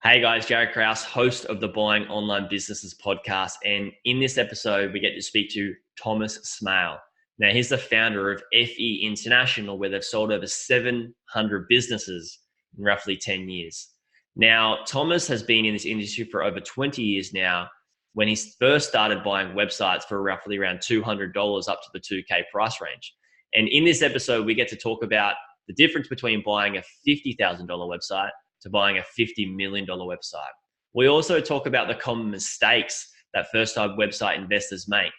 Hey guys, Jaryd Krause, host of the Buying Online Businesses podcast. And in this episode, we get to speak to Thomas Smale. Now, he's the founder of FE International, where they've sold over 700 businesses in roughly 10 years. Now, Thomas has been in this industry for over 20 years now. When he first started buying websites for roughly around $200 up to the 2K price range. And in this episode, we get to talk about the difference between buying a $50,000 website to buying a $50 million website. We also talk about the common mistakes that first-time website investors make.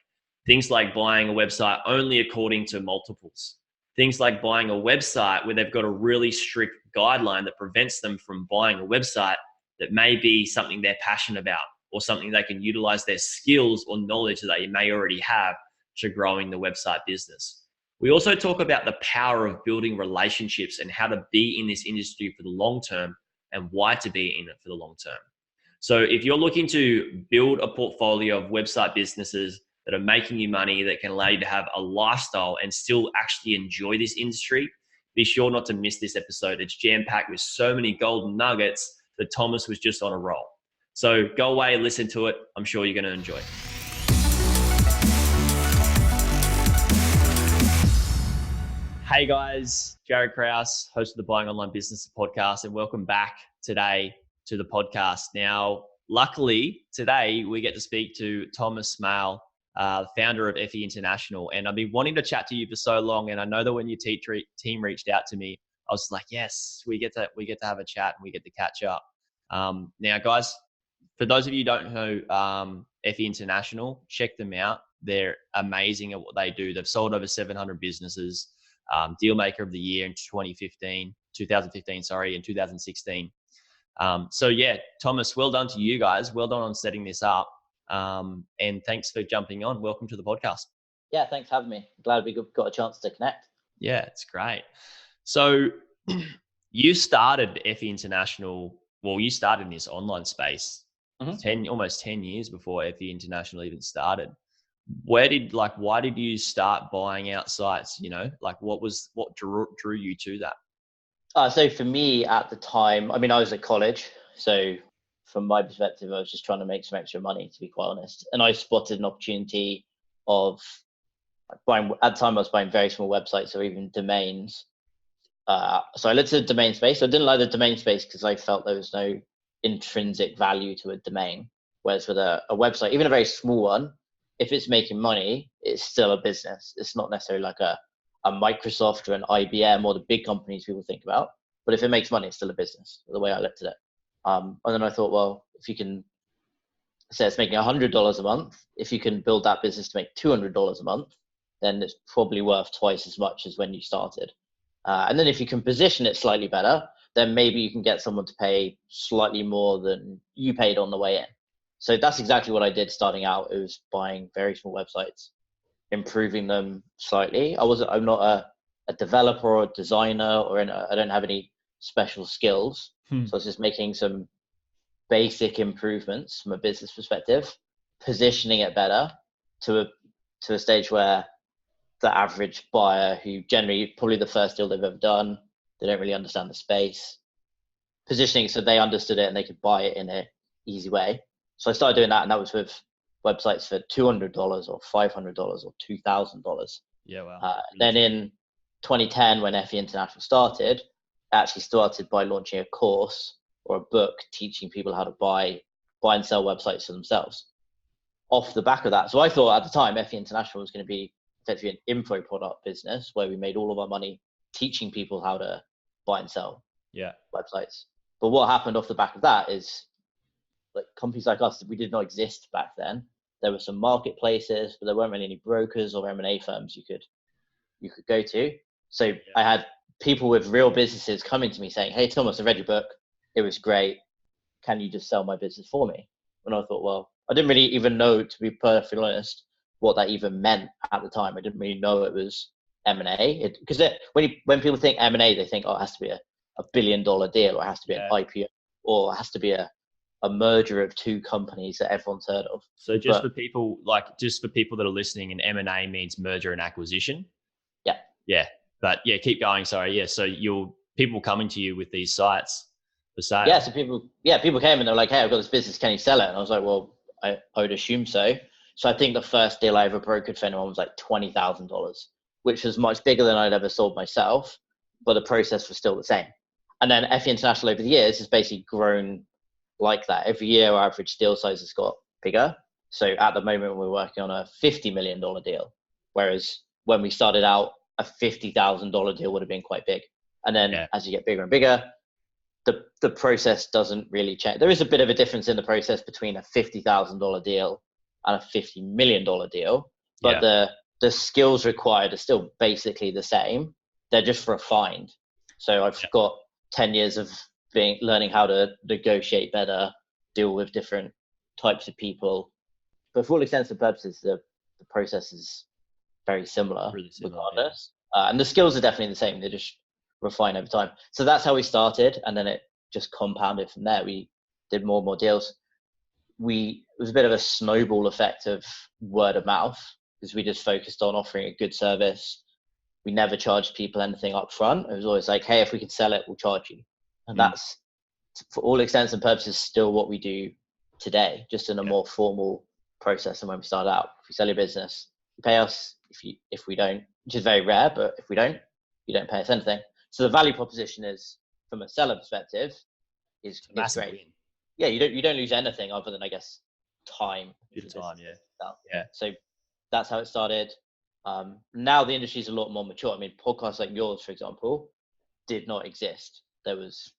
Things like buying a website only according to multiples. Things like buying a website where they've got a really strict guideline that prevents them from buying a website that may be something they're passionate about or something they can utilize their skills or knowledge that they may already have to growing the website business. We also talk about the power of building relationships and how to be in this industry for the long term and why to be in it for the long term. So if you're looking to build a portfolio of website businesses that are making you money, that can allow you to have a lifestyle and still actually enjoy this industry, be sure not to miss this episode. It's jam-packed with so many golden nuggets that Thomas was just on a roll. So go away, listen to it. I'm sure you're going to enjoy it. Hey guys, Jaryd Krause, host of the Buying Online Business podcast, and welcome back today to the podcast. Now, luckily today we get to speak to Thomas Smale, founder of FE International, and I've been wanting to chat to you for so long. And I know that when your team reached out to me, I was like, yes, we get to have a chat and we get to catch up. Now, guys, for those of you who don't know FE International, check them out. They're amazing at what they do. They've sold over 700 businesses. Deal maker of the year in 2015, and 2016. So yeah, Thomas, well done to you guys. Well done on setting this up. And thanks for jumping on. Welcome to the podcast. Yeah, thanks for having me. Glad we got a chance to connect. Yeah, it's great. So you started FE International. Well, you started in this online space almost 10 years before FE International even started. Why did you start buying out sites? What drew you to that? So for me at the time, I was at college. So from my perspective, I was just trying to make some extra money, to be quite honest. And I spotted an opportunity of buying, at the time I was buying very small websites or even domains. So I looked at the domain space. I didn't like the domain space because I felt there was no intrinsic value to a domain. Whereas with a website, even a very small one, if it's making money, it's still a business. It's not necessarily like a Microsoft or an IBM or the big companies people think about. But if it makes money, it's still a business, the way I looked at it. And then I thought, well, if you can say it's making $100 a month, if you can build that business to make $200 a month, then it's probably worth twice as much as when you started. And then if you can position it slightly better, then maybe you can get someone to pay slightly more than you paid on the way in. So that's exactly what I did starting out. It was buying very small websites, improving them slightly. I'm not a developer or a designer I don't have any special skills. So I was just making some basic improvements from a business perspective, positioning it better to a stage where the average buyer, who generally probably the first deal they've ever done, they don't really understand the space, positioning it so they understood it and they could buy it in an easy way. So I started doing that, and that was with websites for $200 or $500 or $2,000. Yeah, wow. Then in 2010, when FE International started, I actually started by launching a course or a book teaching people how to buy and sell websites for themselves. Off the back of that, so I thought at the time FE International was going to be effectively an info product business where we made all of our money teaching people how to buy and sell websites. But what happened off the back of that is, like, companies like us, we did not exist back then. There were some marketplaces, but there weren't really any brokers or M&A firms you could go to. So I had people with real businesses coming to me saying, "Hey Thomas, I read your book. It was great. Can you just sell my business for me?" And I thought, well, I didn't really even know, to be perfectly honest, what that even meant at the time. I didn't really know it was M&A, because when people think M&A, they think, oh, it has to be a $1 billion deal, or it has to be an IPO, or it has to be a merger of two companies that everyone's heard of. So for people that are listening, an M&A means merger and acquisition. Yeah. But yeah, keep going. Sorry. Yeah. So people coming to you with these sites, for sale? Yeah, so people came and they were like, "Hey, I've got this business. Can you sell it?" And I was like, "Well, I would assume so." So I think the first deal I ever brokered for anyone was like $20,000, which was much bigger than I'd ever sold myself, but the process was still the same. And then FE International over the years has basically grown like that. Every year, our average deal size has got bigger. So at the moment, we're working on a $50 million deal, whereas when we started out, a $50,000 deal would have been quite big. And then as you get bigger and bigger, the process doesn't really change. There is a bit of a difference in the process between a $50,000 deal and a $50 million deal, but the skills required are still basically the same. They're just refined. So I've got 10 years of learning how to negotiate better, deal with different types of people. But for all intents and purposes, the process is very similar, regardless. And the skills are definitely the same. They just refine over time. So that's how we started, and then it just compounded from there. We did more and more deals. It was a bit of a snowball effect of word of mouth, because we just focused on offering a good service. We never charged people anything up front. It was always like, hey, if we can sell it, we'll charge you. And that's, for all intents and purposes, still what we do today, just in a more formal process than when we started out. If we sell your business, you pay us. If we don't, which is very rare, but if we don't, you don't pay us anything. So the value proposition is, from a seller perspective, is great. Win. Yeah, you don't lose anything other than, I guess, time. So that's how it started. Now the industry is a lot more mature. I mean, podcasts like yours, for example, did not exist. There was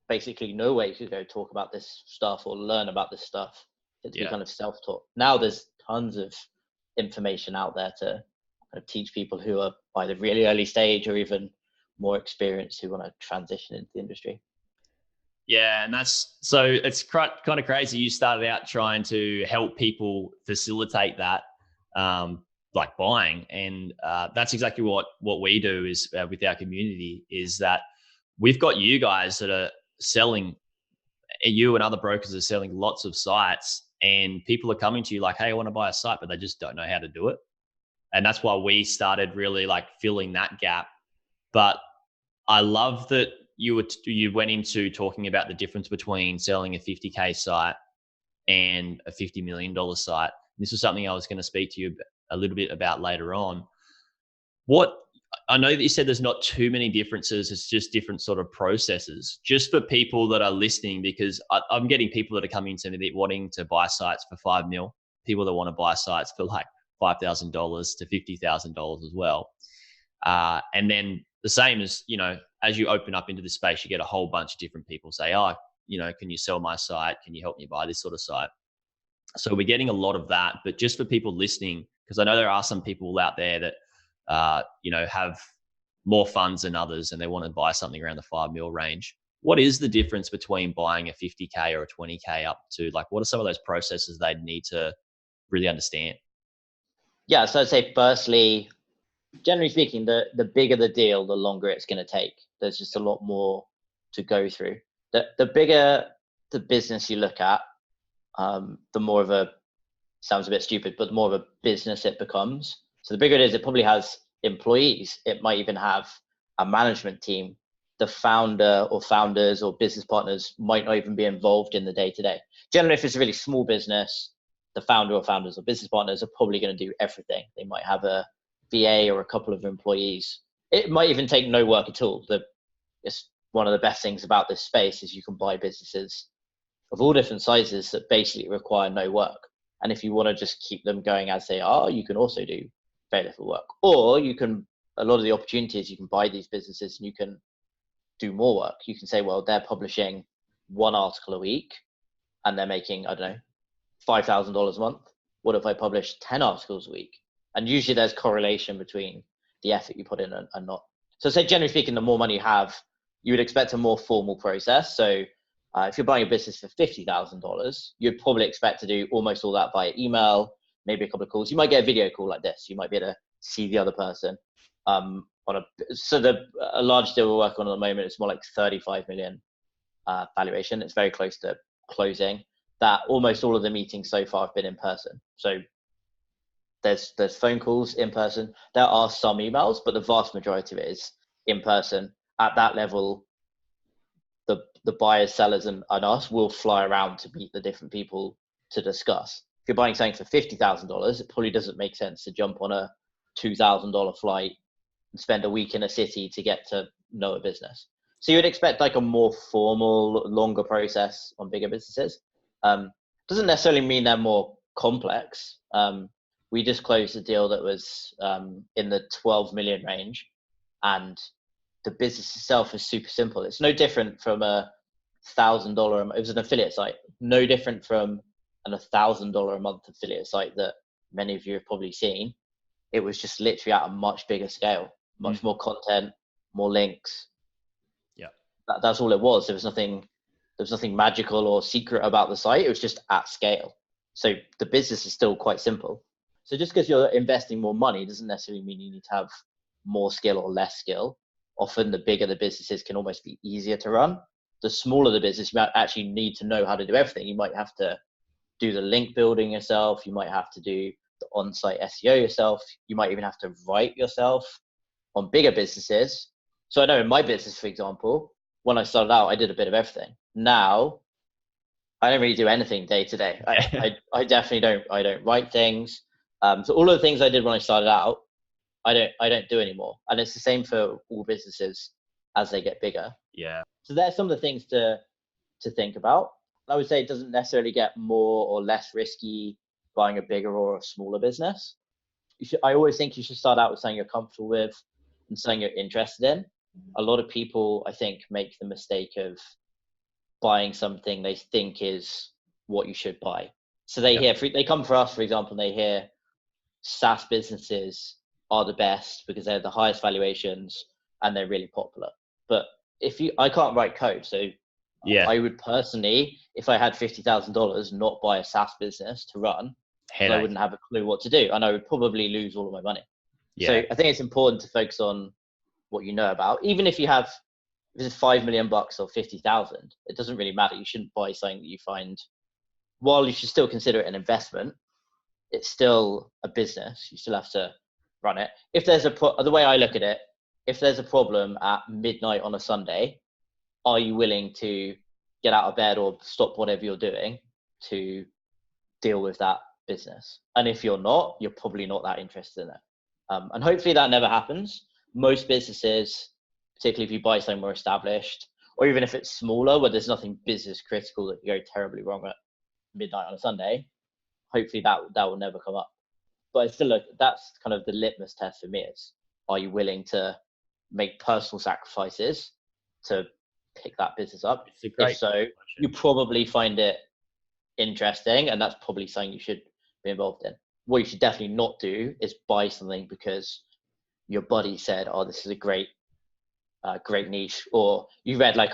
basically no way you could go talk about this stuff or learn about this stuff. It's kind of self-taught. Now there's tons of information out there to kind of teach people who are either really early stage or even more experienced who want to transition into the industry. Yeah, and so it's kind of crazy. You started out trying to help people facilitate that, like buying, and that's exactly what we do is with our community, is that we've got you guys that are selling, you and other brokers are selling lots of sites, and people are coming to you like, hey, I want to buy a site, but they just don't know how to do it. And that's why we started really like filling that gap. But I love that you went into talking about the difference between selling a 50K site and a $50 million site. This is something I was going to speak to you a little bit about later on. I know that you said there's not too many differences. It's just different sort of processes. Just for people that are listening, because I'm getting people that are coming to me wanting to buy sites for $5 million, people that want to buy sites for like $5,000 to $50,000 as well. And then the same as, as you open up into this space, you get a whole bunch of different people say, oh, can you sell my site? Can you help me buy this sort of site? So we're getting a lot of that. But just for people listening, because I know there are some people out there that, have more funds than others and they want to buy something around the $5 million range. What is the difference between buying a 50K or a 20K up to, like, what are some of those processes they'd need to really understand? Yeah. So I'd say firstly, generally speaking, the bigger the deal, the longer it's going to take. There's just a lot more to go through. The bigger the business you look at, the more of a, sounds a bit stupid, but the more of a business it becomes. So the bigger it is, it probably has employees. It might even have a management team. The founder or founders or business partners might not even be involved in the day-to-day. Generally, if it's a really small business, the founder or founders or business partners are probably going to do everything. They might have a VA or a couple of employees. It might even take no work at all. It's one of the best things about this space is you can buy businesses of all different sizes that basically require no work. And if you want to just keep them going as they are, you can also do very little work. Or you can, a lot of the opportunities, you can buy these businesses and you can do more work. You can say, well, they're publishing one article a week and they're making, I don't know, $5,000 a month. What if I publish 10 articles a week? And usually there's correlation between the effort you put in and not. So say, generally speaking, the more money you have, you would expect a more formal process. So if you're buying a business for $50,000, you'd probably expect to do almost all that via email, maybe a couple of calls. You might get a video call like this. You might be able to see the other person. A large deal we're working on at the moment is more like 35 million valuation. It's very close to closing. That almost all of the meetings so far have been in person. So there's phone calls in person. There are some emails, but the vast majority of it is in person. At that level, the the buyers, sellers, and us will fly around to meet the different people to discuss. If you're buying something for $50,000, it probably doesn't make sense to jump on a $2,000 flight and spend a week in a city to get to know a business. So you would expect like a more formal, longer process on bigger businesses. Doesn't necessarily mean they're more complex. We just closed a deal that was in the 12 million range, and the business itself is super simple. It's no different from a $1,000. It was an affiliate site, no different from an $1,000 a month affiliate site that many of you have probably seen. It was just literally at a much bigger scale, much more content, more links. Yeah, that's all it was. There was nothing magical or secret about the site. It was just at scale. So the business is still quite simple. So just because you're investing more money doesn't necessarily mean you need to have more skill or less skill. Often the bigger the businesses can almost be easier to run. The smaller the business, you might actually need to know how to do everything. You might have to do the link building yourself. You might have to do the on-site SEO yourself. You might even have to write yourself. On bigger businesses, so I know in my business, for example, when I started out, I did a bit of everything. Now, I don't really do anything day to day. I definitely don't. I don't write things. So all of the things I did when I started out, I don't do anymore. And it's the same for all businesses as they get bigger. Yeah. So there's some of the things to think about. I would say it doesn't necessarily get more or less risky buying a bigger or a smaller business. I always think you should start out with something you're comfortable with and something you're interested in. A lot of people, I think, make the mistake of buying something they think is what you should buy. So they come for us, for example, and they hear SaaS businesses are the best because they have the highest valuations and they're really popular. But I can't write code, so I would personally, if I had $50,000, not buy a SaaS business to run. I wouldn't have a clue what to do, and I would probably lose all of my money. So I think it's important to focus on what you know about. Even if it's $5 million or 50,000, it doesn't really matter. You shouldn't buy something that you find. While you should still consider it an investment, it's still a business. You still have to run it. If there's the way I look at it, if there's a problem at midnight on a Sunday, are you willing to get out of bed or stop whatever you're doing to deal with that business? And if you're not, you're probably not that interested in it. And hopefully that never happens. Most businesses, particularly if you buy something more established, or even if it's smaller where there's nothing business critical that can go terribly wrong at midnight on a Sunday, hopefully that will never come up. But I still that's kind of the litmus test for me is, are you willing to make personal sacrifices to pick that business up? If so, you probably find it interesting, and that's probably something you should be involved in. What you should definitely not do is buy something because your buddy said, "Oh, this is a great niche," or you read like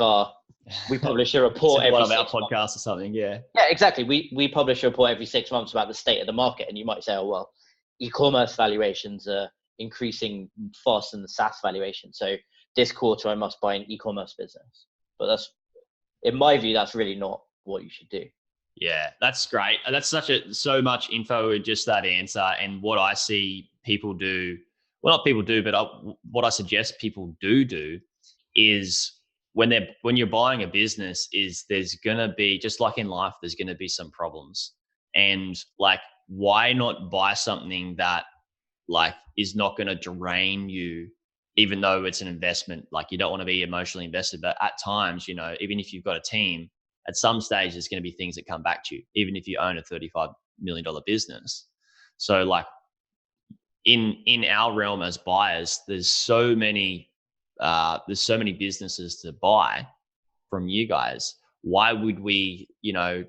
we publish a report every 6 months. One of our podcasts or something. Yeah, exactly. We publish a report every 6 months about the state of the market, and you might say, "Oh, well, e-commerce valuations are increasing faster than the SaaS valuation, so this quarter I must buy an e-commerce business." But that's, in my view, that's really not what you should do. Yeah, that's great. That's so much info in just that answer. And what I see people do, well, not people do, but what I suggest people do is when you're buying a business, is there's gonna be, just like in life, there's gonna be some problems. And like, why not buy something that like is not gonna drain you, even though it's an investment? Like, you don't want to be emotionally invested, but at times, even if you've got a team, at some stage, there's going to be things that come back to you, even if you own a $35 million business. So like in our realm as buyers, there's so many businesses to buy from you guys. Why would we,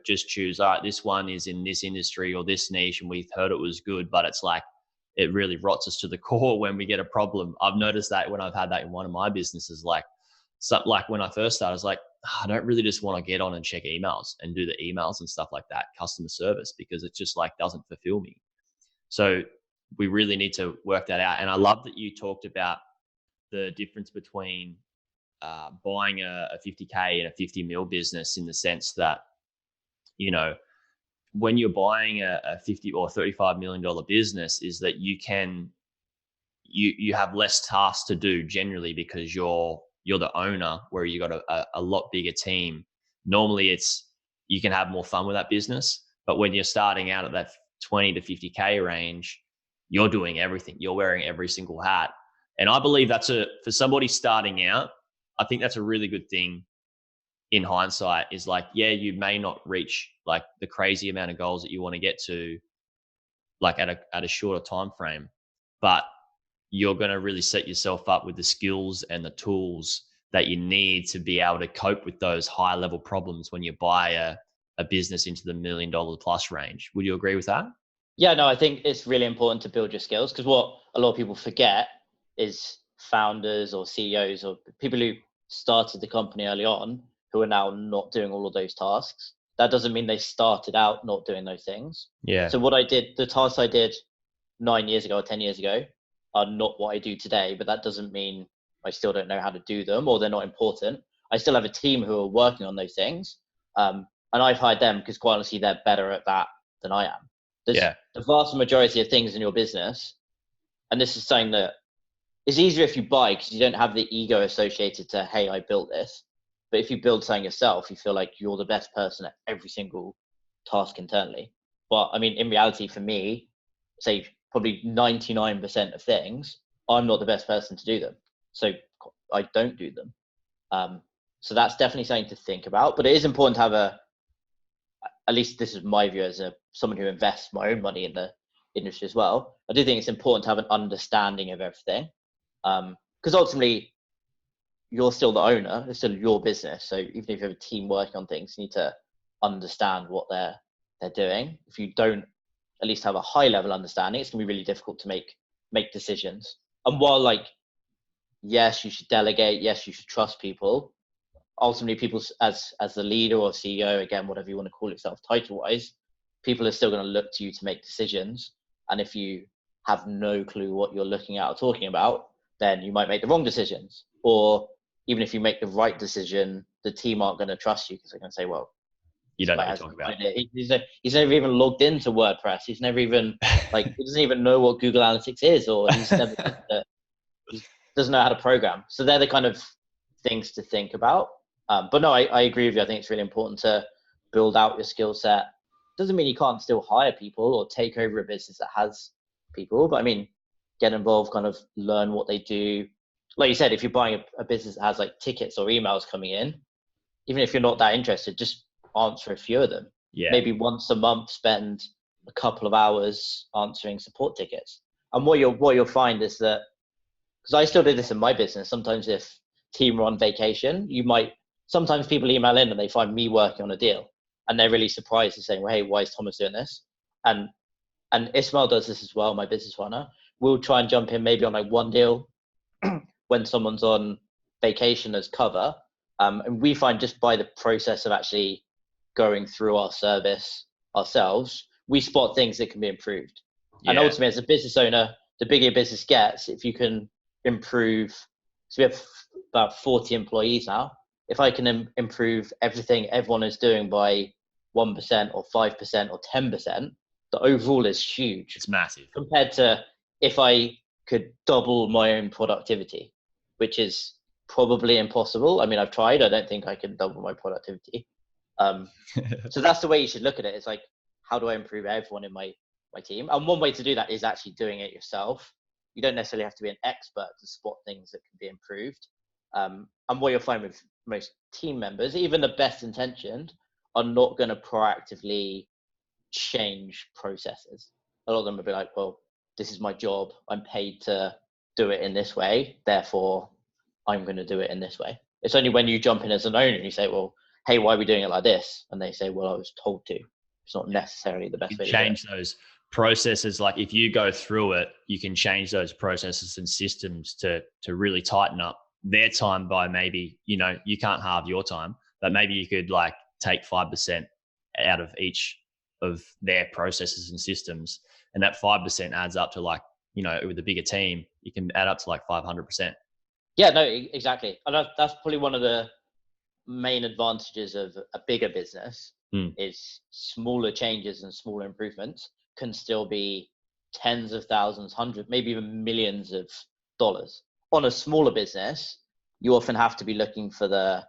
just choose, all right, this one is in this industry or this niche and we've heard it was good, but it's like, it really rots us to the core when we get a problem. I've noticed that when I've had that in one of my businesses, like when I first started, I was like, I don't really just want to get on and check emails and do the emails and stuff like that, customer service, because it just like doesn't fulfill me. So we really need to work that out. And I love that you talked about the difference between buying a 50K and a 50 mil business, in the sense that, when you're buying a 50 or $35 million business, is that you have less tasks to do generally, because you're you're the owner, where you got a lot bigger team, normally you can have more fun with that business. But when you're starting out at that 20 to 50K range, you're doing everything. You're wearing every single hat. And I believe for somebody starting out, I think that's a really good thing in hindsight, is like, yeah, you may not reach like the crazy amount of goals that you want to get to, like at a shorter time frame, but you're going to really set yourself up with the skills and the tools that you need to be able to cope with those high level problems when you buy a business into the $1 million plus range. Would you agree with that? Yeah, no, I think it's really important to build your skills, because what a lot of people forget is founders or CEOs or people who started the company early on who are now not doing all of those tasks. That doesn't mean they started out not doing those things. Yeah. So the tasks I did 9 years ago or 10 years ago are not what I do today, but that doesn't mean I still don't know how to do them or they're not important. I still have a team who are working on those things. And I've hired them because quite honestly, they're better at that than I am. The vast majority of things in your business, and this is something that is easier if you buy because you don't have the ego associated to, hey, I built this. But if you build something yourself, you feel like you're the best person at every single task internally. But I mean, in reality, for me, say probably 99% of things, I'm not the best person to do them. So I don't do them. So that's definitely something to think about. But it is important to have at least this is my view as someone who invests my own money in the industry as well. I do think it's important to have an understanding of everything. Because ultimately, you're still the owner, it's still your business. So even if you have a team working on things, you need to understand what they're doing. If you don't at least have a high level understanding, it's gonna be really difficult to make decisions. And while like, yes, you should delegate, yes, you should trust people, ultimately people as the leader or CEO, again, whatever you want to call yourself title wise, people are still going to look to you to make decisions. And if you have no clue what you're looking at or talking about, then you might make the wrong decisions. Or even if you make the right decision, the team aren't going to trust you because they're going to say, well, you don't know what you're talking about. He's never even logged into WordPress. He's never even he doesn't even know what Google Analytics is, or he doesn't know how to program. So they're the kind of things to think about. But no, I agree with you. I think it's really important to build out your skill set. Doesn't mean you can't still hire people or take over a business that has people, but I mean, get involved, kind of learn what they do. Like you said, if you're buying a business that has like tickets or emails coming in, even if you're not that interested, just answer a few of them. Yeah. Maybe once a month, spend a couple of hours answering support tickets. And what you'll find is that, because I still do this in my business, sometimes if team are on vacation, sometimes people email in and they find me working on a deal and they're really surprised and saying, well, hey, why is Thomas doing this? And Ismail does this as well, my business partner. We'll try and jump in maybe on like one deal when someone's on vacation as cover. And we find just by the process of actually going through our service ourselves, we spot things that can be improved. Yeah. And ultimately, as a business owner, the bigger your business gets, if you can improve, so we have about 40 employees now. If I can improve everything everyone is doing by 1% or 5% or 10%, the overall is huge. It's massive. Compared to if I could double my own productivity, which is probably impossible. I mean, I've tried. I don't think I can double my productivity. So that's the way you should look at it. It's like, how do I improve everyone in my team? And one way to do that is actually doing it yourself. You don't necessarily have to be an expert to spot things that can be improved. And what you'll find with most team members, even the best intentioned, are not going to proactively change processes. A lot of them will be like, well, this is my job. I'm paid to do it in this way. Therefore, I'm going to do it in this way. It's only when you jump in as an owner and you say, well, hey, why are we doing it like this? And they say, well, I was told to. It's not necessarily the best way to change those processes. Like if you go through it, you can change those processes and systems to really tighten up their time by maybe, you can't halve your time, but maybe you could like take 5% out of each of their processes and systems. And that 5% adds up to like, with a bigger team, you can add up to like 500%. Yeah, no, exactly. And that's probably one of the main advantages of a bigger business is smaller changes and smaller improvements can still be tens of thousands, hundreds, maybe even millions of dollars. On a smaller business, you often have to be looking for the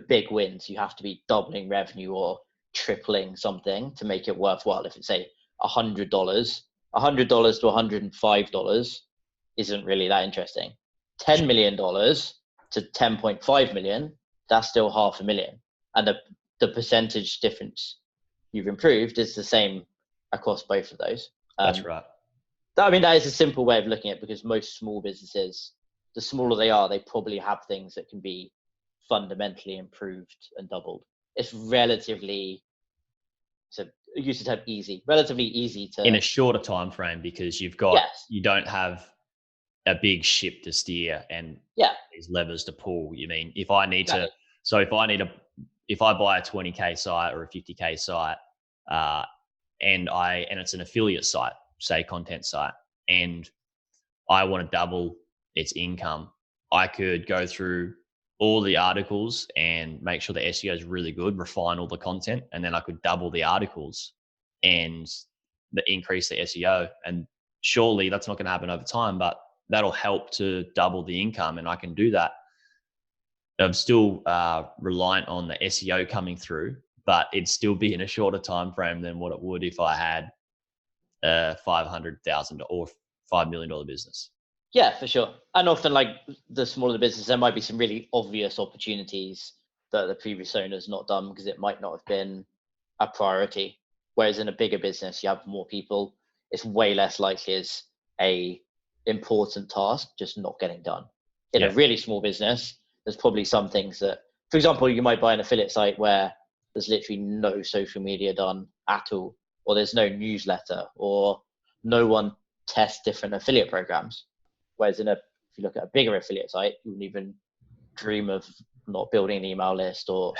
big wins. You have to be doubling revenue or tripling something to make it worthwhile. If it's say $100 to $105 isn't really that interesting. $10 million to 10.5 million, that's still $500,000. And the percentage difference you've improved is the same across both of those. That's right. I mean, that is a simple way of looking at it, because most small businesses, the smaller they are, they probably have things that can be fundamentally improved and doubled. It's relatively, so I use the term easy, relatively easy to, in a shorter time frame, because you don't have a big ship to steer and these levers to pull. You mean if I need to, so if I buy a 20K site or a 50K site, and it's an affiliate site, say content site, and I want to double its income, I could go through all the articles and make sure the SEO is really good, refine all the content, and then I could double the articles and increase the SEO. And surely that's not going to happen over time, but that'll help to double the income, and I can do that. I'm still reliant on the SEO coming through, but it'd still be in a shorter time frame than what it would if I had a $500,000 or $5 million business. Yeah, for sure. And often, like the smaller the business, there might be some really obvious opportunities that the previous owner's not done because it might not have been a priority. Whereas in a bigger business, you have more people. It's way less likely as a important task just not getting done. In a really small business, there's probably some things that, for example, you might buy an affiliate site where there's literally no social media done at all, or there's no newsletter, or no one tests different affiliate programs. Whereas if you look at a bigger affiliate site, you wouldn't even dream of not building an email list or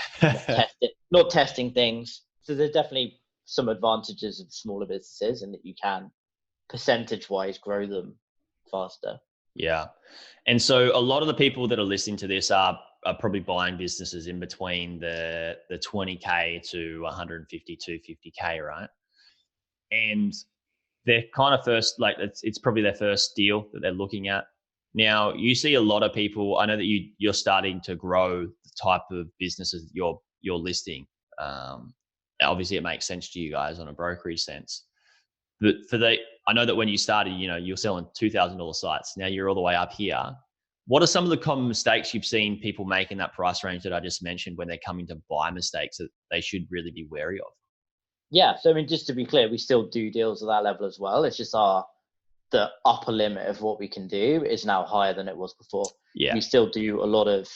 not testing things. So there's definitely some advantages of smaller businesses, and that you can percentage-wise grow them faster. Yeah. And so a lot of the people that are listening to this are probably buying businesses in between the 20K to 150, 250K, right? And they're kind of first, like it's probably their first deal that they're looking at. Now, you see a lot of people, I know that you're starting to grow the type of businesses that you're listing. Obviously it makes sense to you guys on a brokerage sense. But I know that when you started, you're selling $2,000 sites. Now you're all the way up here. What are some of the common mistakes you've seen people make in that price range that I just mentioned when they're coming to buy, mistakes that they should really be wary of? Yeah. So, I mean, just to be clear, we still do deals at that level as well. It's just the upper limit of what we can do is now higher than it was before. Yeah. We still do a lot of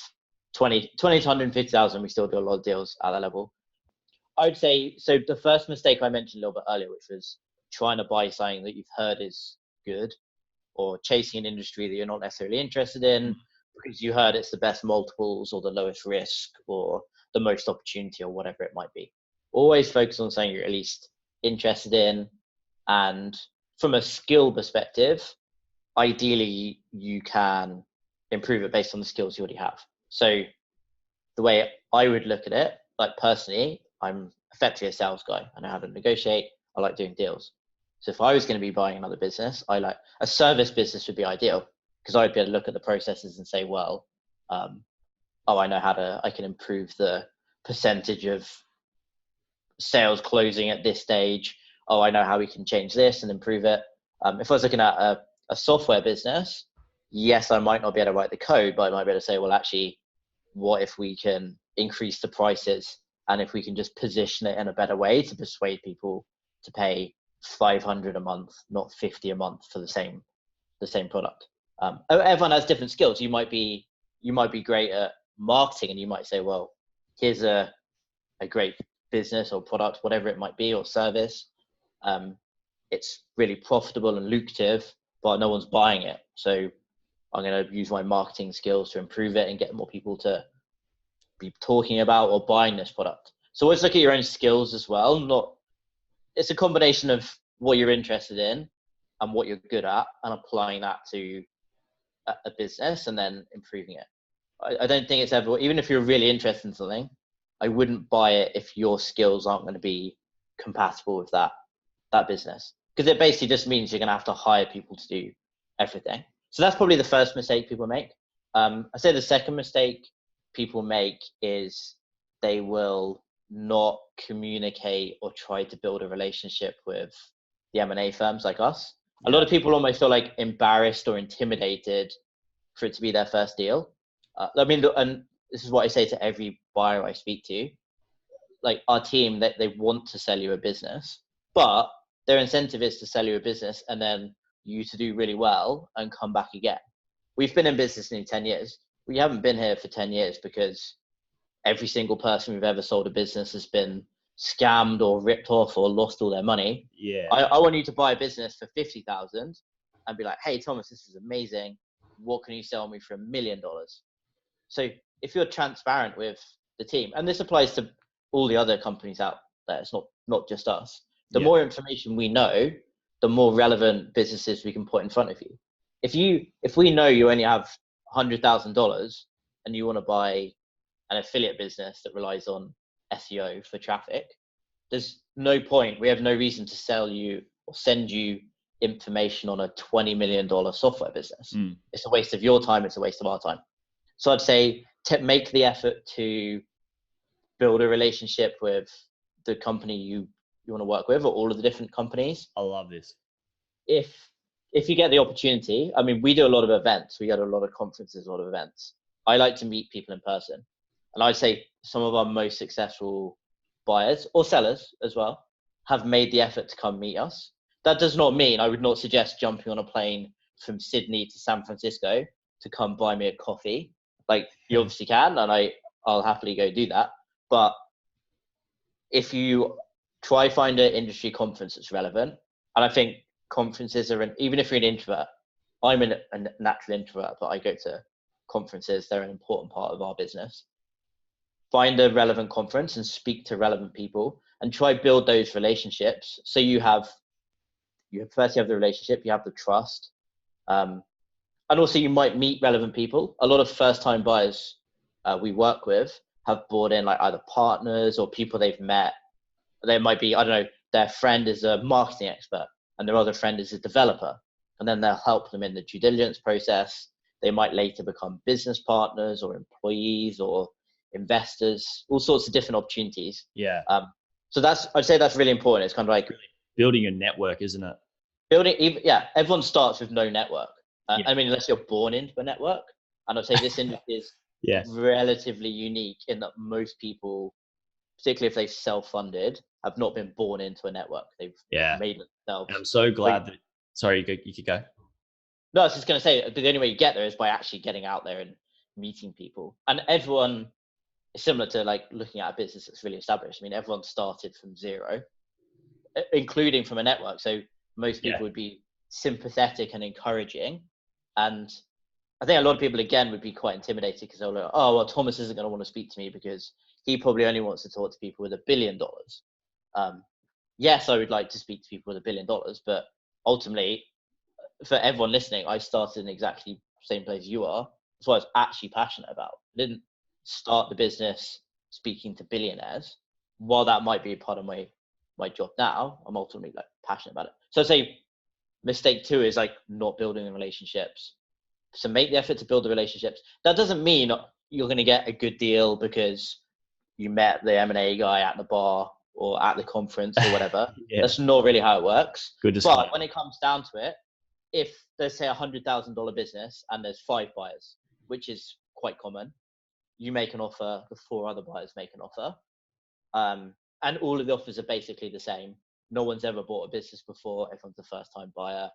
20 to 150,000. We still do a lot of deals at that level. I would say, so the first mistake I mentioned a little bit earlier, which was trying to buy something that you've heard is good, or chasing an industry that you're not necessarily interested in because you heard it's the best multiples or the lowest risk or the most opportunity or whatever it might be. Always focus on something you're at least interested in. And from a skill perspective, ideally you can improve it based on the skills you already have. So the way I would look at it, like personally, I'm effectively a sales guy. I know how to negotiate. I like doing deals. So if I was going to be buying another business, a service business would be ideal, because I'd be able to look at the processes and say, well, I know I can improve the percentage of sales closing at this stage. I know how we can change this and improve it. If I was looking at a software business, yes, I might not be able to write the code, but I might be able to say, well, actually, what if we can increase the prices, and if we can just position it in a better way to persuade people to pay $500 a month, not $50 a month for the same product. Everyone has different skills. You might be great at marketing, and you might say, well, here's a great business or product, whatever it might be, or service. It's really profitable and lucrative, but no one's buying it. So I'm going to use my marketing skills to improve it and get more people to be talking about or buying this product. So always look at your own skills as well. It's a combination of what you're interested in and what you're good at, and applying that to a business and then improving it. I don't think it's ever, even if you're really interested in something, I wouldn't buy it if your skills aren't going to be compatible with that business, because it basically just means you're going to have to hire people to do everything. So that's probably the first mistake people make. I say the second mistake people make is they will not communicate or try to build a relationship with the M&A firms like us. A lot of people almost feel like embarrassed or intimidated for it to be their first deal. I mean, and this is what I say to every buyer I speak to. Like our team, that they want to sell you a business, but their incentive is to sell you a business and then you to do really well and come back again. We've been in business nearly 10 years. We haven't been here for 10 years because every single person we've ever sold a business has been scammed or ripped off or lost all their money. Yeah. I want you to buy a business for 50,000 and be like, hey, Thomas, this is amazing. What can you sell me for $1 million? So if you're transparent with the team, and this applies to all the other companies out there, it's not just us. The more information we know, the more relevant businesses we can put in front of you. If we know you only have $100,000 and you want to buy an affiliate business that relies on SEO for traffic, there's no point. We have no reason to sell you or send you information on a $20 million software business. It's a waste of your time. It's a waste of our time. So I'd say make the effort to build a relationship with the company you want to work with, or all of the different companies. I love this. If you get the opportunity, I mean, we do a lot of events. We go to a lot of conferences, a lot of events. I like to meet people in person. And I'd say some of our most successful buyers or sellers as well have made the effort to come meet us. That does not mean I would not suggest jumping on a plane from Sydney to San Francisco to come buy me a coffee. Like, you obviously can, and I'll happily go do that. But if you try find an industry conference that's relevant, and I think conferences are, even if you're an introvert, I'm a natural introvert, but I go to conferences. They're an important part of our business. Find a relevant conference and speak to relevant people and try build those relationships. So you first have the relationship, you have the trust. And also you might meet relevant people. A lot of first time buyers we work with have brought in like either partners or people they've met. They might be, I don't know, their friend is a marketing expert and their other friend is a developer. And then they'll help them in the due diligence process. They might later become business partners or employees or investors, all sorts of different opportunities. Yeah. So I'd say that's really important. It's kind of like building a network, isn't it? Everyone starts with no network. I mean, unless you're born into a network. And I'd say this industry is relatively unique in that most people, particularly if they've self-funded, have not been born into a network. They've made it themselves. And I'm so glad that, sorry, you could go. No, I was just going to say, the only way you get there is by actually getting out there and meeting people. And everyone is similar to like looking at a business that's really established. I mean, everyone started from zero, including from a network. So most people would be sympathetic and encouraging. And I think a lot of people, again, would be quite intimidated because they're like, oh, well, Thomas isn't going to want to speak to me because he probably only wants to talk to people with $1 billion. Yes, I would like to speak to people with $1 billion, but ultimately, for everyone listening, I started in exactly the same place you are. That's what I was actually passionate about. I didn't start the business speaking to billionaires. While that might be a part of my job now, I'm ultimately like passionate about it. So I'd say mistake 2 is like not building the relationships. So make the effort to build the relationships. That doesn't mean you're going to get a good deal because you met the M&A guy at the bar or at the conference or whatever. That's not really how it works. But when it comes down to it, if there's say $100,000 business and there's 5 buyers, which is quite common, you make an offer, the 4 other buyers make an offer. And all of the offers are basically the same. No one's ever bought a business before. Everyone's a first time buyer.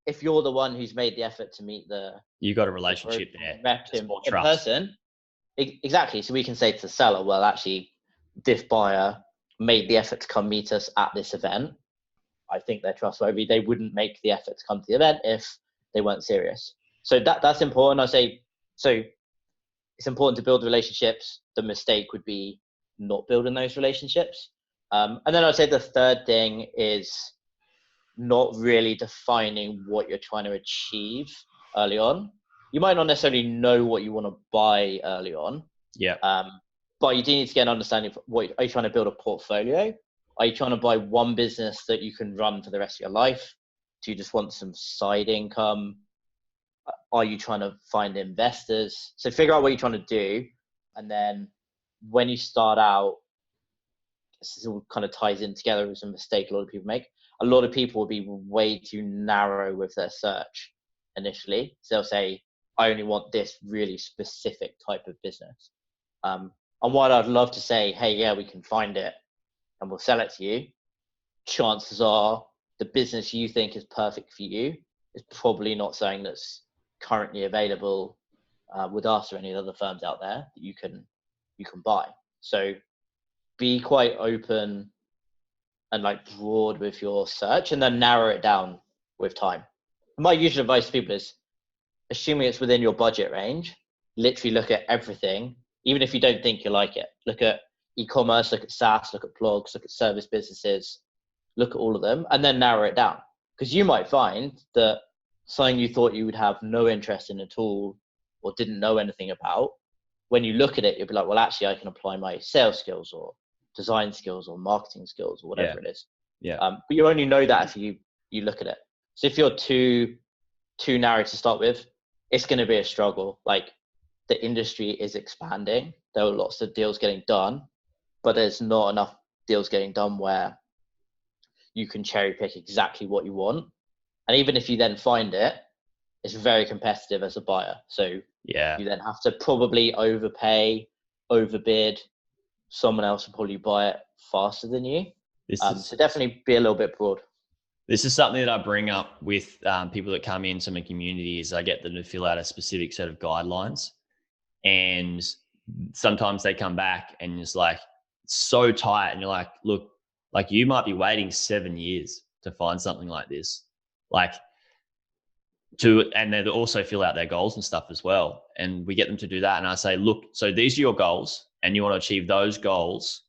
If you're the one who's made the effort to meet you got a relationship there. In person, exactly. So we can say to the seller, well, actually, this buyer made the effort to come meet us at this event. I think they're trustworthy. They wouldn't make the effort to come to the event if they weren't serious. So that's important. I say, so it's important to build relationships. The mistake would be not building those relationships. And then I'd say the third thing is not really defining what you're trying to achieve early on. You might not necessarily know what you want to buy early on. Yeah. But you do need to get an understanding of what are you trying to build a portfolio? Are you trying to buy one business that you can run for the rest of your life? Do you just want some side income? Are you trying to find investors? So figure out what you're trying to do. And then when you start out, this all kind of ties in together with a mistake a lot of people make. A lot of people will be way too narrow with their search initially. So they'll say, I only want this really specific type of business. And while I'd love to say, hey, yeah, we can find it and we'll sell it to you, chances are the business you think is perfect for you is probably not something that's currently available with us or any other firms out there that you can buy. So be quite open and like broad with your search, and then narrow it down with time. My usual advice to people is, assuming it's within your budget range, literally look at everything, even if you don't think you like it. Look at e-commerce, look at SaaS, look at blogs, look at service businesses, look at all of them, and then narrow it down. Because you might find that something you thought you would have no interest in at all or didn't know anything about, when you look at it, you'll be like, well, actually, I can apply my sales skills or design skills or marketing skills or whatever it is. Yeah. But you only know that if you look at it. So if you're too narrow to start with, it's going to be a struggle. Like, the industry is expanding. There are lots of deals getting done, but there's not enough deals getting done where you can cherry pick exactly what you want. And even if you then find it, it's very competitive as a buyer. So you then have to probably overpay, overbid. Someone else will probably buy it faster than you. So definitely be a little bit broad. This is something that I bring up with people that come into my community. Is I get them to fill out a specific set of guidelines, and sometimes they come back and it's like so tight, and you're like, look, like you might be waiting 7 years to find something like this, and they also fill out their goals and stuff as well. And we get them to do that. And I say, look, so these are your goals, and you want to achieve those goals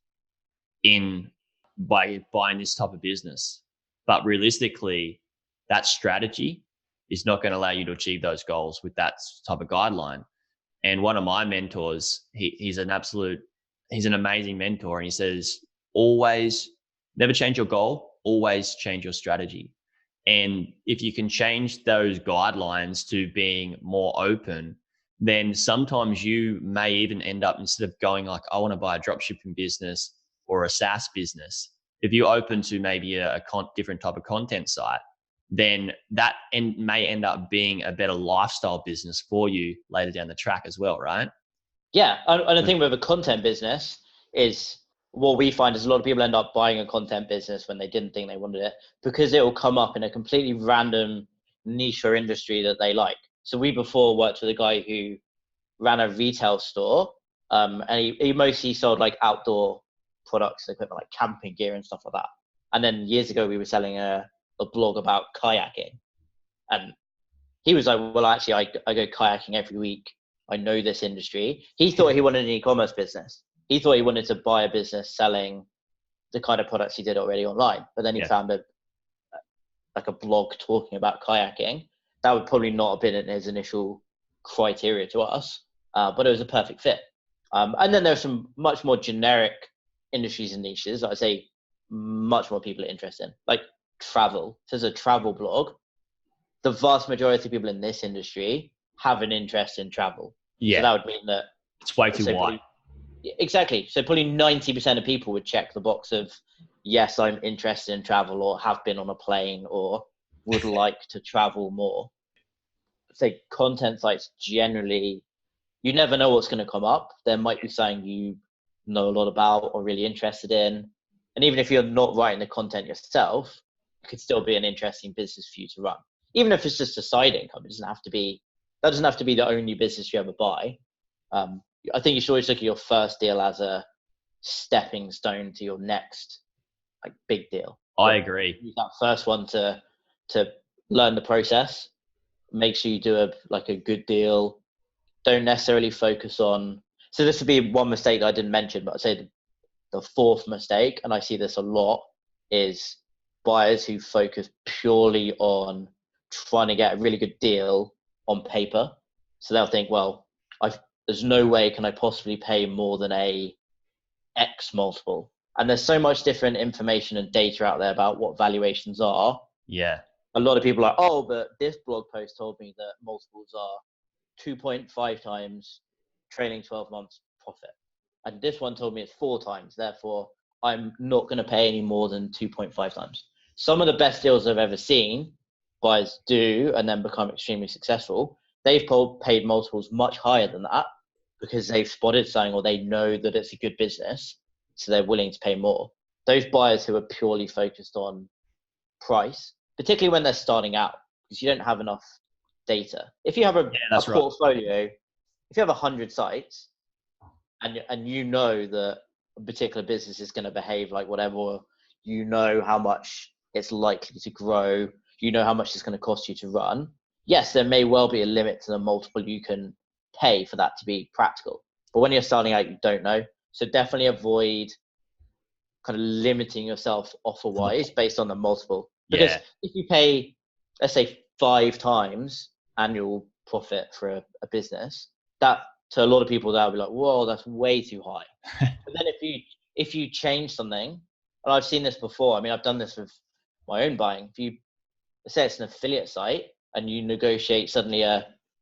by buying this type of business. But realistically, that strategy is not going to allow you to achieve those goals with that type of guideline. And one of my mentors, he's an amazing mentor. And he says, always never change your goal, always change your strategy. And if you can change those guidelines to being more open, then sometimes you may even end up, instead of going like, I want to buy a dropshipping business or a SaaS business, if you're open to maybe a different type of content site, then that may end up being a better lifestyle business for you later down the track as well, right? Yeah, and the thing with a content business is, what we find is a lot of people end up buying a content business when they didn't think they wanted it, because it will come up in a completely random niche or industry that they like. So we before worked with a guy who ran a retail store, and he mostly sold like outdoor products, equipment like camping gear and stuff like that. And then years ago, we were selling a blog about kayaking, and he was like, well, actually, I go kayaking every week. I know this industry. He thought he wanted an e-commerce business. He thought he wanted to buy a business selling the kind of products he did already online. But then he found a blog talking about kayaking. That would probably not have been in his initial criteria to us, but it was a perfect fit. And then there's some much more generic industries and niches I'd say much more people are interested in, like travel. If there's a travel blog, the vast majority of people in this industry have an interest in travel. Yeah. So that would mean that it's way too wide. Exactly. So probably 90% of people would check the box of, yes, I'm interested in travel, or have been on a plane, or would like to travel more. Say content sites generally, you never know what's going to come up. There might be something you know a lot about or really interested in. And even if you're not writing the content yourself, it could still be an interesting business for you to run. Even if it's just a side income, that doesn't have to be the only business you ever buy. I think you should always look at your first deal as a stepping stone to your next like big deal. I agree. Use that first one to learn the process. Make sure you do a good deal. Don't necessarily focus on. So this would be one mistake that I didn't mention, but I'd say the fourth mistake, and I see this a lot, is buyers who focus purely on trying to get a really good deal on paper. So they'll think, well, there's no way can I possibly pay more than a X multiple. And there's so much different information and data out there about what valuations are. Yeah. a lot of people are, oh, but this blog post told me that multiples are 2.5 times trailing 12 months profit. And this one told me it's 4 times. Therefore, I'm not going to pay any more than 2.5 times. Some of the best deals I've ever seen buyers do and then become extremely successful, they've paid multiples much higher than that because they've spotted something or they know that it's a good business. So they're willing to pay more. Those buyers who are purely focused on price, particularly when they're starting out, because you don't have enough data. If you have a portfolio, if you have 100 sites and you know that a particular business is going to behave like whatever, you know how much it's likely to grow, you know how much it's going to cost you to run. Yes, there may well be a limit to the multiple you can pay for that to be practical. But when you're starting out, you don't know. So definitely avoid kind of limiting yourself offer-wise based on the multiple. Because if you pay, let's say, 5 times annual profit for a business, that to a lot of people that will be like, whoa, that's way too high. But then if you change something, and I've seen this before, I mean, I've done this with my own buying. If you say it's an affiliate site and you negotiate suddenly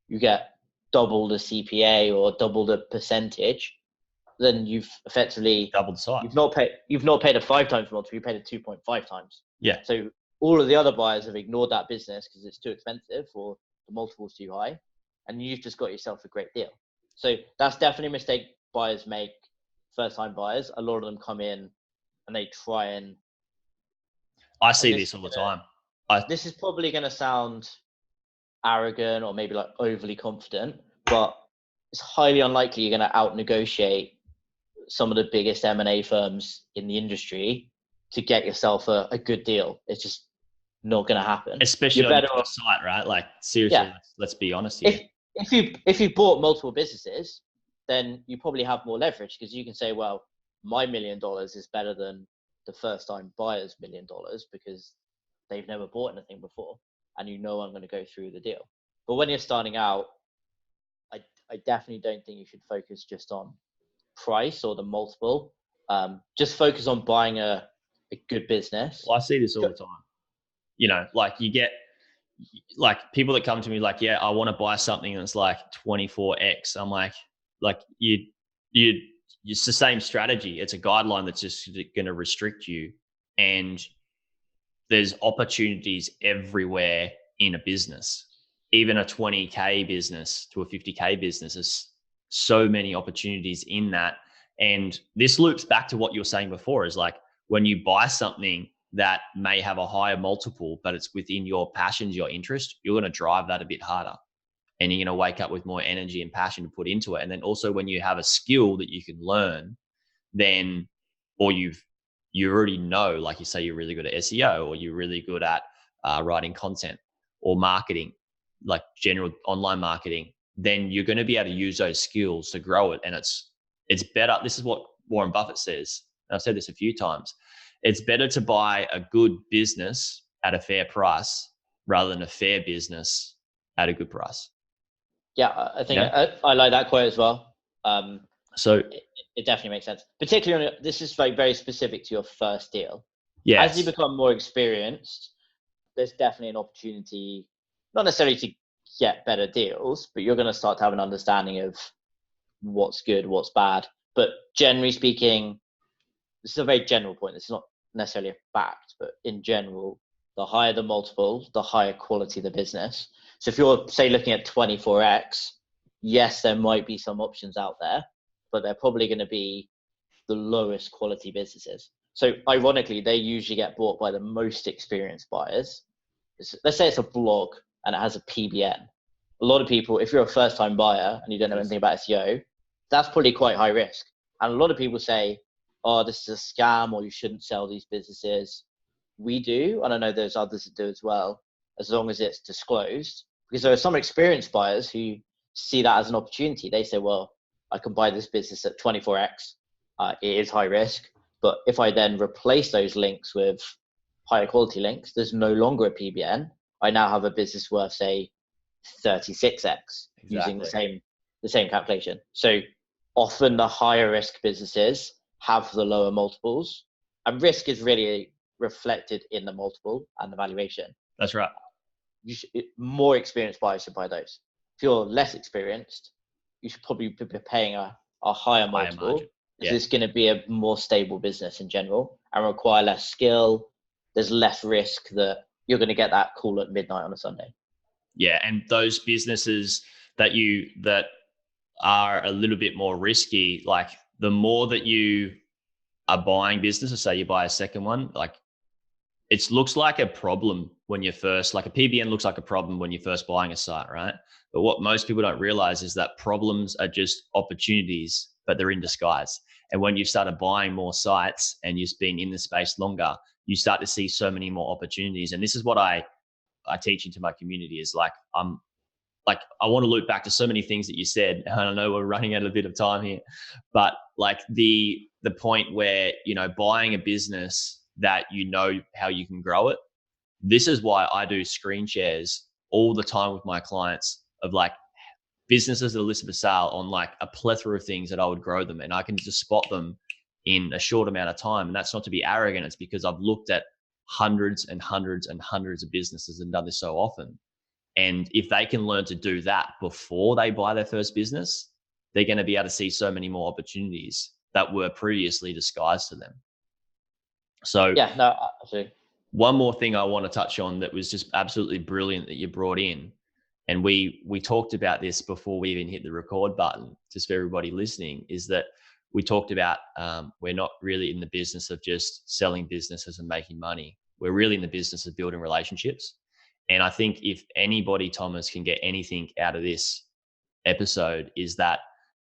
you get double the CPA or double the percentage, then you've effectively doubled the size. You've not paid a 5 times multiple, you paid a 2.5 times. Yeah. So all of the other buyers have ignored that business because it's too expensive or the multiple's too high, and you've just got yourself a great deal. So that's definitely a mistake buyers make, first-time buyers. A lot of them come in and they try and... I see this all the time. This is probably going to sound arrogant or maybe like overly confident, but it's highly unlikely you're going to out-negotiate some of the biggest M&A firms in the industry to get yourself a good deal. It's just not going to happen. Especially on your site, right? Like, seriously, let's be honest here. If you bought multiple businesses, then you probably have more leverage because you can say, well, my $1 million is better than the first time buyer's $1 million because they've never bought anything before and you know I'm going to go through the deal. But when you're starting out, I definitely don't think you should focus just on price or the multiple. Just focus on buying a good business. Well, I see this all the time. You know, like you get like people that come to me like, yeah, I want to buy something that's like 24x. I'm like it's the same strategy. It's a guideline that's just going to restrict you. And there's opportunities everywhere in a business. Even a 20K business to a 50K business, there's so many opportunities in that. And this loops back to what you were saying before, is like when you buy something that may have a higher multiple, but it's within your passions, your interest, you're going to drive that a bit harder. And you're going to wake up with more energy and passion to put into it. And then also when you have a skill that you can learn, then, or you already know, like you say, you're really good at SEO, or you're really good at writing content or marketing, like general online marketing, then you're going to be able to use those skills to grow it. And it's better. This is what Warren Buffett says. And I've said this a few times. It's better to buy a good business at a fair price rather than a fair business at a good price. Yeah, I think I like that quote as well. So it definitely makes sense. Particularly, this is like very specific to your first deal. Yeah. As you become more experienced, there's definitely an opportunity, not necessarily to get better deals, but you're going to start to have an understanding of what's good, what's bad. But generally speaking, this is a very general point. This is not necessarily a fact, but in general, the higher the multiple, the higher quality the business. So if you're, say, looking at 24x, yes, there might be some options out there, but they're probably going to be the lowest quality businesses. So ironically, they usually get bought by the most experienced buyers. Let's say it's a blog and it has a PBN. A lot of people, if you're a first-time buyer and you don't know anything about SEO, that's probably quite high risk. And a lot of people say, oh, this is a scam, or you shouldn't sell these businesses. We do, and I know there's others that do as well, as long as it's disclosed. Because there are some experienced buyers who see that as an opportunity. They say, well, I can buy this business at 24x. It is high risk. But if I then replace those links with higher quality links, there's no longer a PBN. I now have a business worth, say, 36x using the same calculation. So often the higher risk businesses have the lower multiples, and risk is really reflected in the multiple and the valuation. That's right. More experienced buyers should buy those. If you're less experienced, you should probably be paying a higher multiple. Margin. Because it's going to be a more stable business in general and require less skill. There's less risk that you're going to get that call at midnight on a Sunday. Yeah, and those businesses that are a little bit more risky, like the more that you are buying businesses, say you buy a second one, like it looks like a problem when you're first, like a PBN looks like a problem when you're first buying a site, right? But what most people don't realize is that problems are just opportunities, but they're in disguise. And when you've started buying more sites and you've been in the space longer, you start to see so many more opportunities. And this is what I teach into my community is like, I want to loop back to so many things that you said. And I know we're running out a bit of time here, but like the point where, buying a business that how you can grow it. This is why I do screen shares all the time with my clients of like businesses that are listed for sale on like a plethora of things that I would grow them. And I can just spot them in a short amount of time. And that's not to be arrogant. It's because I've looked at hundreds and hundreds and hundreds of businesses and done this so often. And if they can learn to do that before they buy their first business, they're going to be able to see so many more opportunities that were previously disguised to them. So yeah, no, absolutely. One more thing I want to touch on that was just absolutely brilliant that you brought in, and we talked about this before we even hit the record button, just for everybody listening, is that we talked about we're not really in the business of just selling businesses and making money. We're really in the business of building relationships. And I think if anybody, Thomas, can get anything out of this episode, is that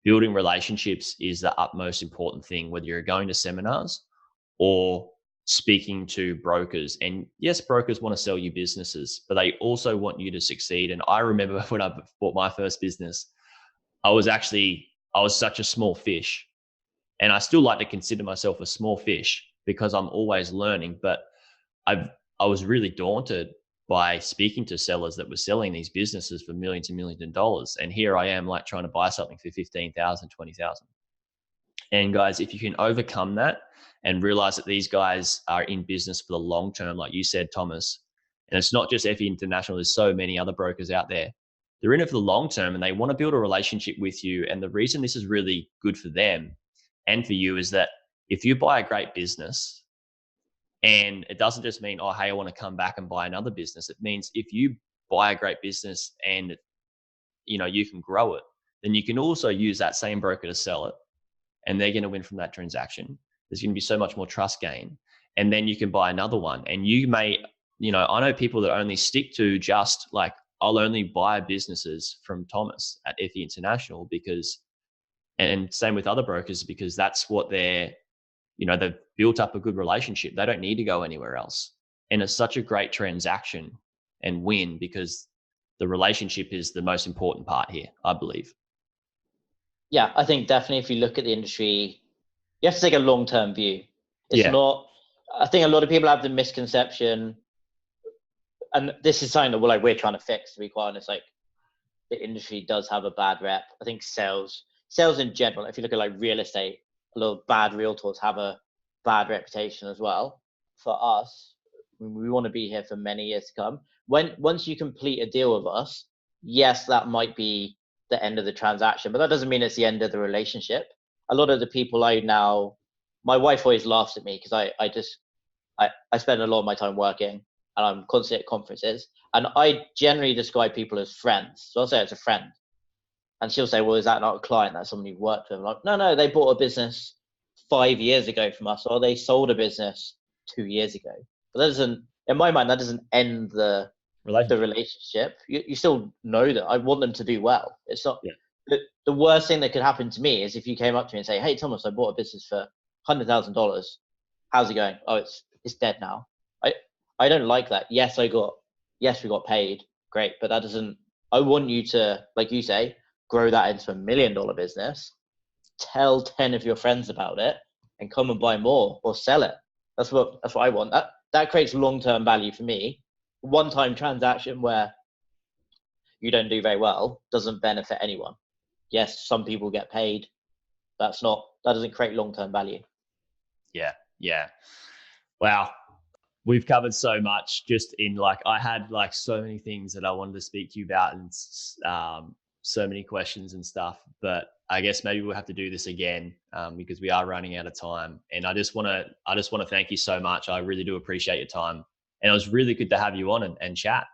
building relationships is the utmost important thing, whether you're going to seminars or speaking to brokers. And yes, brokers want to sell you businesses, but they also want you to succeed. And I remember when I bought my first business, I was such a small fish. And I still like to consider myself a small fish because I'm always learning. But I was really daunted by speaking to sellers that were selling these businesses for millions and millions of dollars. And here I am like trying to buy something for 15,000, 20,000. And guys, if you can overcome that and realize that these guys are in business for the long term, like you said, Thomas, and it's not just FE International, there's so many other brokers out there. They're in it for the long term and they want to build a relationship with you. And the reason this is really good for them and for you is that if you buy a great business, and it doesn't just mean, oh, hey, I want to come back and buy another business. It means if you buy a great business and you can grow it, then you can also use that same broker to sell it. And they're going to win from that transaction. There's going to be so much more trust gain. And then you can buy another one. And you may, I know people that only stick to just like, I'll only buy businesses from Thomas at FE International because, and same with other brokers, because that's what they've built up a good relationship. They don't need to go anywhere else. And it's such a great transaction and win because the relationship is the most important part here, I believe. Yeah, I think definitely if you look at the industry, you have to take a long-term view. It's not, I think a lot of people have the misconception, and this is something that we're trying to fix, to be quite honest. Like the industry does have a bad rep. I think sales in general, if you look at like real estate, a lot of bad realtors have a bad reputation as well. For us, we want to be here for many years to come. Once you complete a deal with us, yes, that might be the end of the transaction, but that doesn't mean it's the end of the relationship. A lot of the people my wife always laughs at me because I spend a lot of my time working and I'm constantly at conferences, and I generally describe people as friends. So I'll say it's a friend, and she'll say, well, is that not a client? That's someone you've worked with. I'm like, no, they bought a business 5 years ago from us, or they sold a business 2 years ago. But that doesn't, in my mind, that doesn't end the relationship. You still know that I want them to do well. It's not the worst thing that could happen to me is if you came up to me and say, hey, Thomas, I bought a business for $100,000. How's it going? Oh, it's dead now. I don't like that. Yes, we got paid. Great. But that doesn't, I want you to, like you say, grow that into $1 million business. Tell 10 of your friends about it and come and buy more or sell it. That's what I want. That creates long-term value for me. One-time transaction where you don't do very well doesn't benefit anyone. Yes, some people get paid. That doesn't create long-term value. Yeah. Wow. we've covered so much just in like, I had like so many things that I wanted to speak to you about and so many questions and stuff, but I guess maybe we'll have to do this again because we are running out of time. And I just want to thank you so much. I really do appreciate your time. And it was really good to have you on and chat.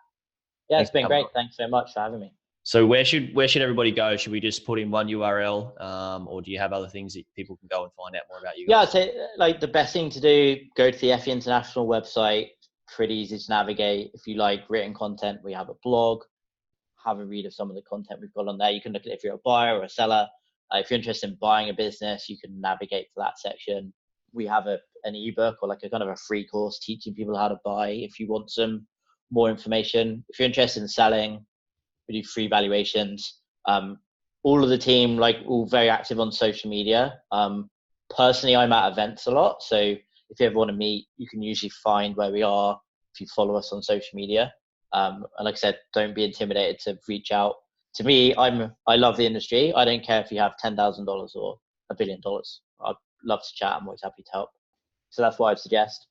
Yeah, it's been great. Thanks so much for having me. So where should everybody go? Should we just put in one URL, or do you have other things that people can go and find out more about you guys? Yeah, I'd say like the best thing to do, go to the FE International website. Pretty easy to navigate. If you like written content, we have a blog. Have a read of some of the content we've got on there. You can look at it if you're a buyer or a seller. If you're interested in buying a business, you can navigate to that section. We have an ebook or like a kind of a free course teaching people how to buy if you want some more information. If you're interested in selling, we do free valuations. All of the team, like all very active on social media. Personally, I'm at events a lot. So if you ever want to meet, you can usually find where we are if you follow us on social media. And like I said, don't be intimidated to reach out to me. I love the industry. I don't care if you have $10,000 or $1 billion. I'd love to chat. I'm always happy to help. So that's what I'd suggest.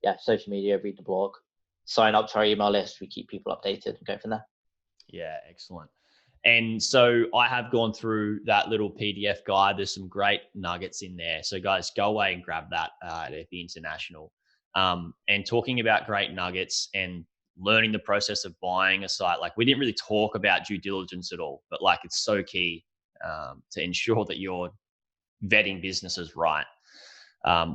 Yeah, social media, read the blog, sign up to our email list. We keep people updated and go from there. Yeah, excellent. And so I have gone through that little PDF guide. There's some great nuggets in there. So guys, go away and grab that at FE International. And talking about great nuggets and learning the process of buying a site, like we didn't really talk about due diligence at all, but like it's so key to ensure that you're vetting businesses right.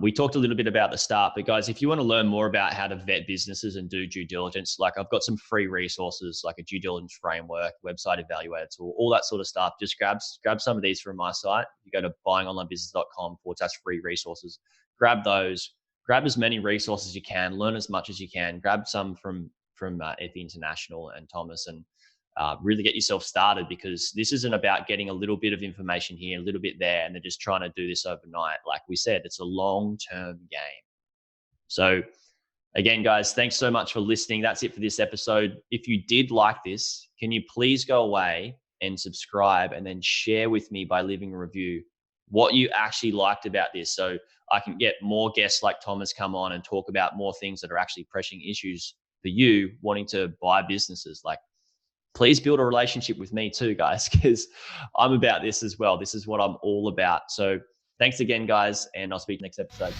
We talked a little bit about the start, but guys, if you want to learn more about how to vet businesses and do due diligence, like I've got some free resources, like a due diligence framework, website evaluator tool, all that sort of stuff. Just grab some of these from my site. You go to buyingonlinebusiness.com/free resources, grab those, grab as many resources as you can, learn as much as you can, grab some from FE International and Thomas, and really get yourself started, because this isn't about getting a little bit of information here, a little bit there, and they're just trying to do this overnight. Like we said, it's a long-term game. So again, guys, thanks so much for listening. That's it for this episode. If you did like this, can you please go away and subscribe and then share with me by leaving a review what you actually liked about this, so I can get more guests like Thomas come on and talk about more things that are actually pressing issues for you wanting to buy businesses. Like, please build a relationship with me too, guys, because I'm about this as well. This is what I'm all about. So thanks again, guys, and I'll speak next episode.